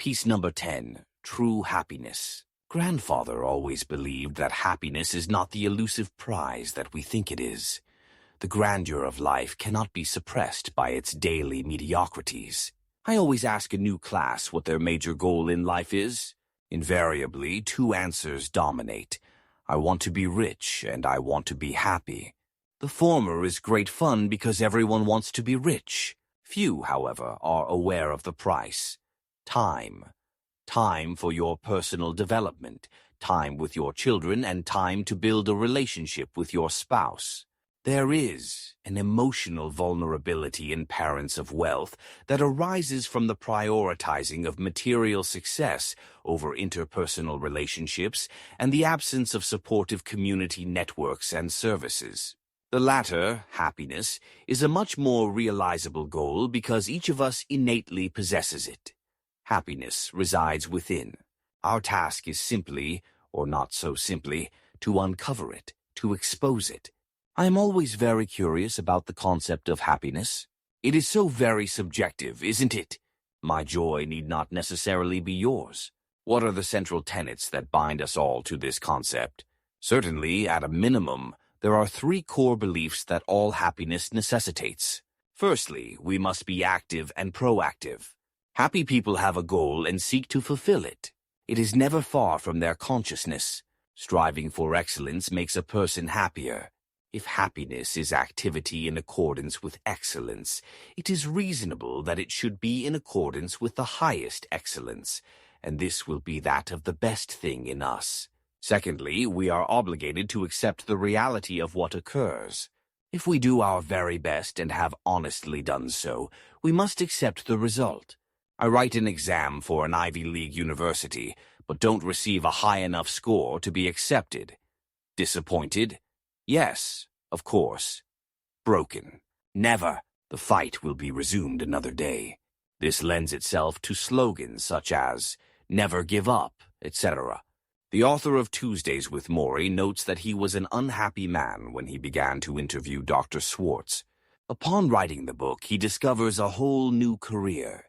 Piece number 10, True Happiness. Grandfather always believed that happiness is not the elusive prize that we think it is. The grandeur of life cannot be suppressed by its daily mediocrities. I always ask a new class what their major goal in life is. Invariably, two answers dominate. I want to be rich and I want to be happy. The former is great fun because everyone wants to be rich. Few, however, are aware of the price. Time. Time for your personal development, time with your children, and time to build a relationship with your spouse. There is an emotional vulnerability in parents of wealth that arises from the prioritizing of material success over interpersonal relationships and the absence of supportive community networks and services. The latter, happiness, is a much more realizable goal because each of us innately possesses it. Happiness resides within. Our task is simply, or not so simply, to uncover it, to expose it. I am always very curious about the concept of happiness. It is so very subjective, isn't it? My joy need not necessarily be yours. What are the central tenets that bind us all to this concept? Certainly, at a minimum, there are three core beliefs that all happiness necessitates. Firstly, we must be active and proactive. Happy people have a goal and seek to fulfill it. It is never far from their consciousness. Striving for excellence makes a person happier. If happiness is activity in accordance with excellence, it is reasonable that it should be in accordance with the highest excellence, and this will be that of the best thing in us. Secondly, we are obligated to accept the reality of what occurs. If we do our very best and have honestly done so, we must accept the result. I write an exam for an Ivy League university, but don't receive a high enough score to be accepted. Disappointed? Yes, of course. Broken? Never. The fight will be resumed another day. This lends itself to slogans such as, never give up, etc. The author of Tuesdays with Morrie notes that he was an unhappy man when he began to interview Dr. Schwartz. Upon writing the book, he discovers a whole new career.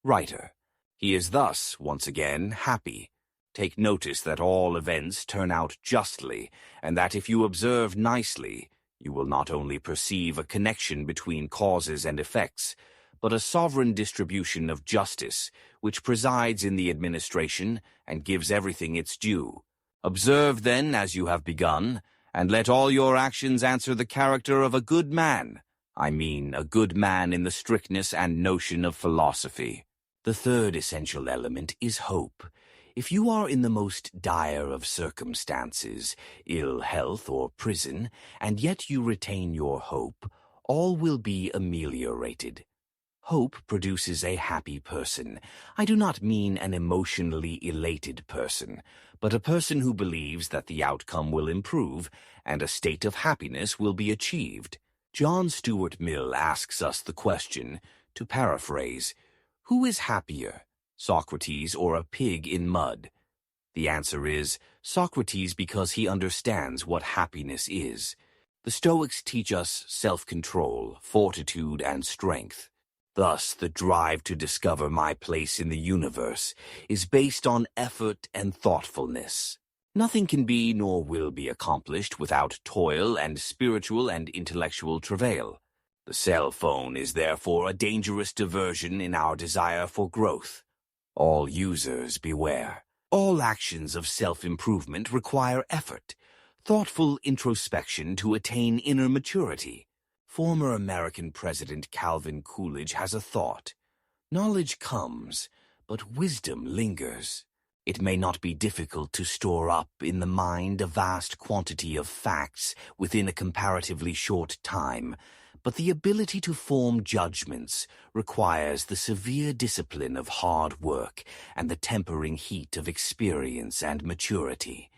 Writer. He is thus, once again, happy. Take notice that all events turn out justly, and that if you observe nicely, you will not only perceive a connection between causes and effects, but a sovereign distribution of justice, which presides in the administration and gives everything its due. Observe then as you have begun, and let all your actions answer the character of a good man. I mean, a good man in the strictness and notion of philosophy. The third essential element is hope. If you are in the most dire of circumstances, ill health or prison, and yet you retain your hope, all will be ameliorated. Hope produces a happy person. I do not mean an emotionally elated person, but a person who believes that the outcome will improve and a state of happiness will be achieved. John Stuart Mill asks us the question, to paraphrase, who is happier, Socrates or a pig in mud? The answer is Socrates because he understands what happiness is. The Stoics teach us self-control, fortitude, and strength. Thus, the drive to discover my place in the universe is based on effort and thoughtfulness. Nothing can be nor will be accomplished without toil and spiritual and intellectual travail. The cell phone is therefore a dangerous diversion in our desire for growth. All users beware. All actions of self-improvement require effort, thoughtful introspection to attain inner maturity. Former American President Calvin Coolidge has a thought. Knowledge comes, but wisdom lingers. It may not be difficult to store up in the mind a vast quantity of facts within a comparatively short time, but the ability to form judgments requires the severe discipline of hard work and the tempering heat of experience and maturity.